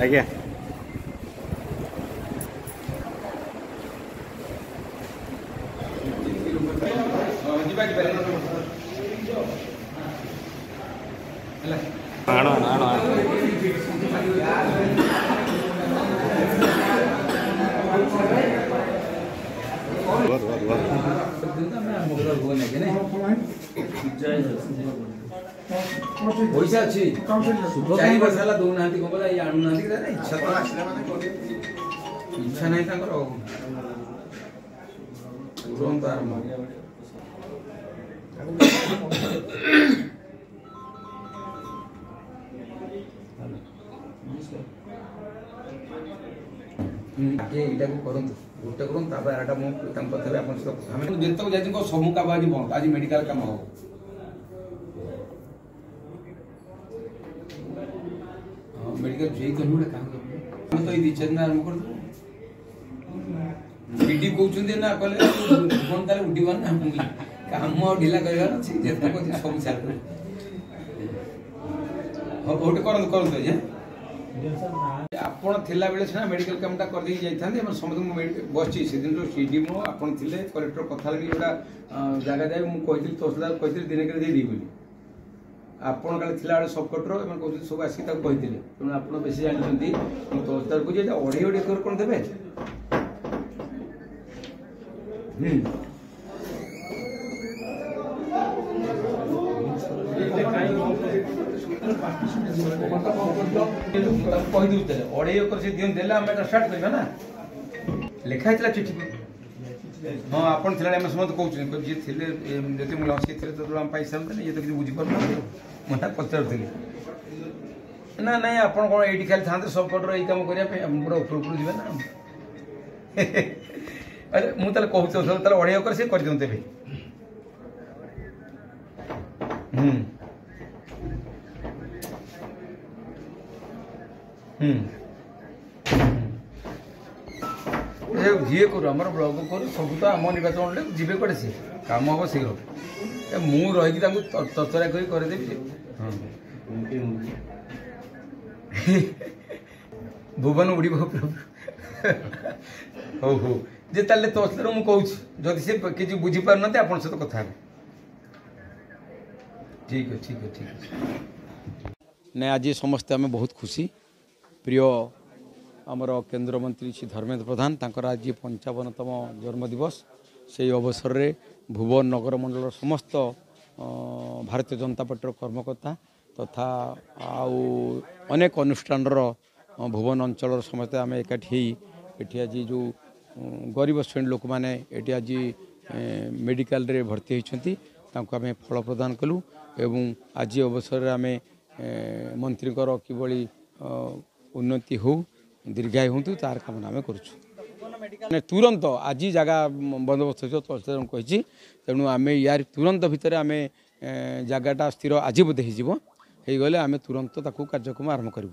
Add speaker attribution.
Speaker 1: ଆଜ୍ଞା ଆଣ ଆଣ ଆଣ
Speaker 2: पैसा अच्छी 4 वर्ष है दौना कौन बोला ये आणुना इच्छा तो इच्छा नहीं तुरंत आरंभ ये करतु गोटे करूँ आटा मुझे जितक जाती सबू काम आज बंद आज मेडिकल काम हो मेडिकल जे तो गोटे काम तो ये 2-4 दिन आरम्भ कर पीडी कहते ना कले फोन ताले उठिबन ना काम ढिला कर सब सार गोटे करतु जे ଆପଣ ଥିଲାବେଳେ ସିନା ମେଡ଼ିକାଲ କାମଟା କରିଦେଇକି ଯାଇଥାନ୍ତି ଆମେ ସମସ୍ତଙ୍କୁ ବସିଛି ସେଦିନରୁ ସିଡିଏମ୍ଓ ଆପଣ ଥିଲେ କଲେକ୍ଟର କଥା ଲାଗି ଯୋଉଟା ଜାଗା ଯାଇ ମୁଁ କହିଥିଲି ତହସିଲଦାର କହିଥିଲି ଦିନକରେ ଦେଇଦେଇ ବୋଲି ଆପଣ କାଳେ ଥିଲାବେଳେ ସବ୍ କଲେକ୍ଟର ଏମାନେ କହୁଛନ୍ତି ସବୁ ଆସିକି ତାକୁ କହିଥିଲେ ତେଣୁ ଆପଣ ବେଶୀ ଜାଣିଛନ୍ତି ମୁଁ ତହସିଲଦାର କହୁଛି ଏଇଟା 2.5 ଏକର କ'ଣ ଦେବେ कहीदे 2.5 एकर से दिन देला हम स्टार्ट करबा ना लिखा है चिठी हाँ आपन थिला समस्त कहते जी थे जब मुझे हसी थे तो हम पैसा ये तो किसी बुझीपार मैं पचार ना ना आप कौन ये खाली था सब कटर ये कम करने पूरा ऊपर ऊपर जी ना अरे मुझे कहूँ 2.5 एकर से कर दिंते भाई जी करूँ आम ब्लक करूँ सब तो आम निर्वाचन जी कड़े सी कम हम शीघ्र मुझे रही तर्तरा करदेवी भुवन उड़ी हूँ हूँ जे ताले तहसील मुझे कहूँ जदि से किसी बुझीपार ना आप सहित कथा ठीक है ठीक है ठीक है नहीं आज समस्ते आम बहुत खुशी प्रिय आमर केंद्र मंत्री श्री धर्मेंद्र प्रधान तांकर आज 55तम जन्मदिवस से अवसर रे भुवन नगर मंडल समस्त भारतीय जनता पार्टी कर्मकर्ता तथा आउ अनेक अनुष्ठान भुवन अंचल समस्ते आम एकाठी ये आज जो गरीब श्रेणी लोक मैंने ये आज मेडिकल रे भर्ती होती आम फल प्रदान कलु एवं आज अवसर आम मंत्री किभली उन्नति हो दीर्घायु हूँ तार कामना आम कर तुरंत आज जगह बंदोबस्त तहसीलदार कही तेणु आम यार तुरंत भितर आम जगटा स्थिर आज बोधे हो गले आम तुरंत कार्यक्रम आरंभ करूँ।